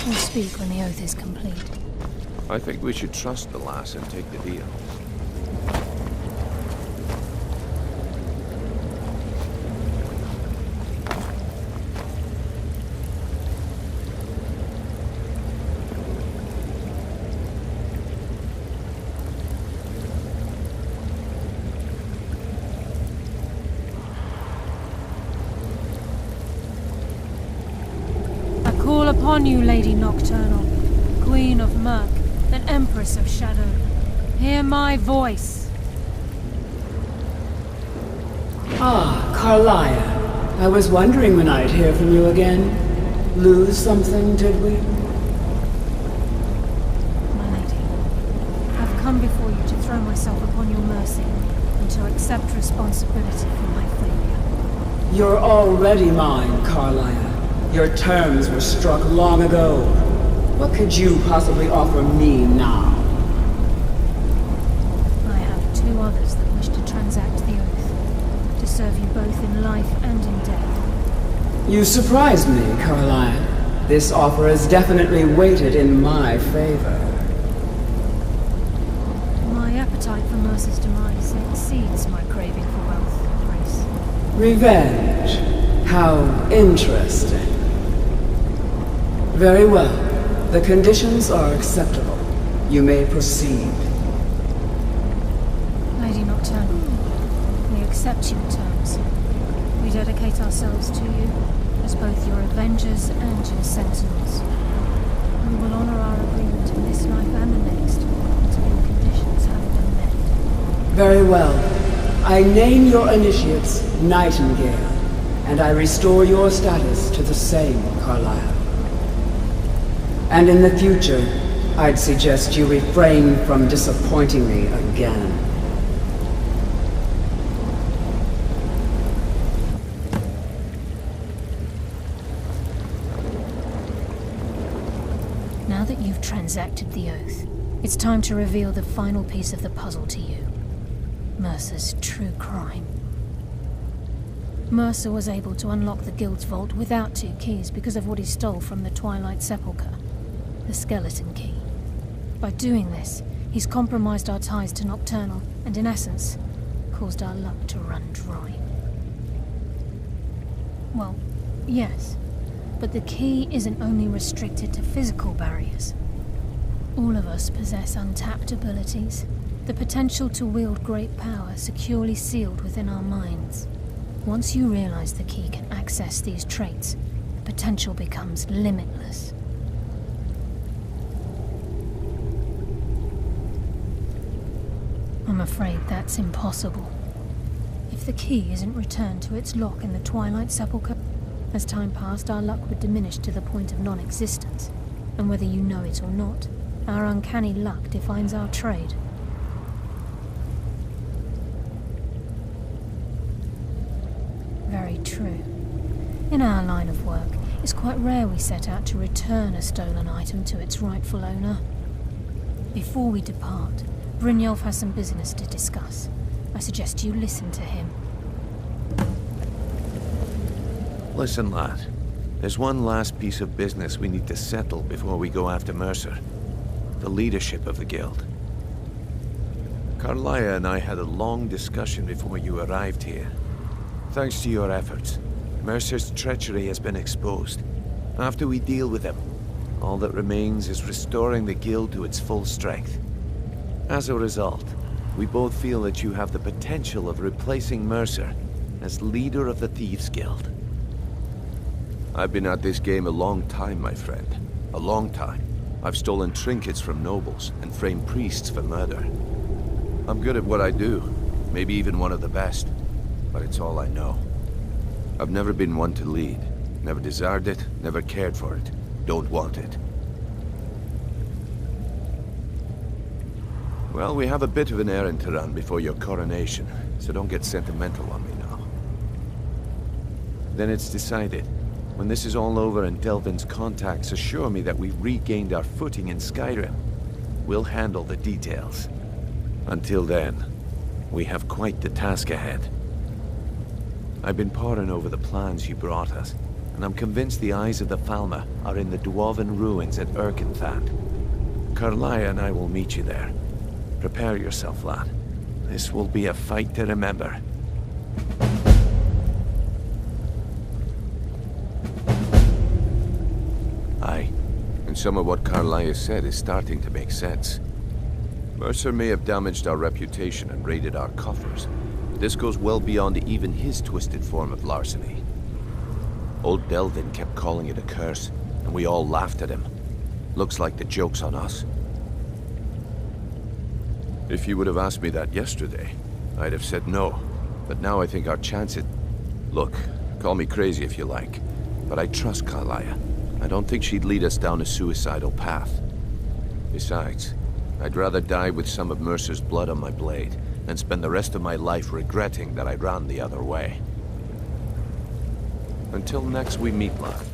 We'll speak when the oath is complete. I think we should trust the lass and take the deal. Call upon you, Lady Nocturnal, Queen of Murk, and Empress of Shadow. Hear my voice. Ah, Carlia. I was wondering when I'd hear from you again. Lose something, did we? My lady, I've come before you to throw myself upon your mercy and to accept responsibility for my failure. You're already mine, Carlia. Your terms were struck long ago. What could you possibly offer me now? I have two others that wish to transact the oath, to serve you both in life and in death. You surprised me, Carlia. This offer is definitely weighted in my favor. My appetite for Mercer's demise exceeds my craving for wealth, Grace. Revenge. How interesting. Very well. The conditions are acceptable. You may proceed. Lady Nocturnal, we accept your terms. We dedicate ourselves to you as both your avengers and your sentinels. We will honor our agreement in this life and the next until your conditions have been met. Very well. I name your initiates Nightingale, and I restore your status to the same, Carlisle. And in the future, I'd suggest you refrain from disappointing me again. Now that you've transacted the oath, it's time to reveal the final piece of the puzzle to you. Mercer's true crime. Mercer was able to unlock the Guild's vault without 2 keys because of what he stole from the Twilight Sepulchre. The skeleton key. By doing this, he's compromised our ties to Nocturnal, and in essence, caused our luck to run dry. Well, yes, but the key isn't only restricted to physical barriers. All of us possess untapped abilities, the potential to wield great power securely sealed within our minds. Once you realize the key can access these traits, the potential becomes limitless. I'm afraid that's impossible. If the key isn't returned to its lock in the Twilight Sepulchre, as time passed, our luck would diminish to the point of non-existence. And whether you know it or not, our uncanny luck defines our trade. Very true. In our line of work, it's quite rare we set out to return a stolen item to its rightful owner. Before we depart, Brynjolf has some business to discuss. I suggest you listen to him. Listen, lad. There's one last piece of business we need to settle before we go after Mercer. The leadership of the Guild. Carlia and I had a long discussion before you arrived here. Thanks to your efforts, Mercer's treachery has been exposed. After we deal with him, all that remains is restoring the Guild to its full strength. As a result, we both feel that you have the potential of replacing Mercer as leader of the Thieves' Guild. I've been at this game a long time, my friend. A long time. I've stolen trinkets from nobles and framed priests for murder. I'm good at what I do, maybe even one of the best, but it's all I know. I've never been one to lead. Never desired it, never cared for it. Don't want it. Well, we have a bit of an errand to run before your coronation, so don't get sentimental on me now. Then it's decided. When this is all over and Delvin's contacts assure me that we've regained our footing in Skyrim, we'll handle the details. Until then, we have quite the task ahead. I've been poring over the plans you brought us, and I'm convinced the eyes of the Falmer are in the Dwarven ruins at Erkenthand. Carlia and I will meet you there. Prepare yourself, lad. This will be a fight to remember. Aye, and some of what Carlia said is starting to make sense. Mercer may have damaged our reputation and raided our coffers, but this goes well beyond even his twisted form of larceny. Old Delvin kept calling it a curse, and we all laughed at him. Looks like the joke's on us. If you would have asked me that yesterday, I'd have said no. But now I think our chances... Look, call me crazy if you like, but I trust Carlia. I don't think she'd lead us down a suicidal path. Besides, I'd rather die with some of Mercer's blood on my blade than spend the rest of my life regretting that I ran the other way. Until next we meet, lad.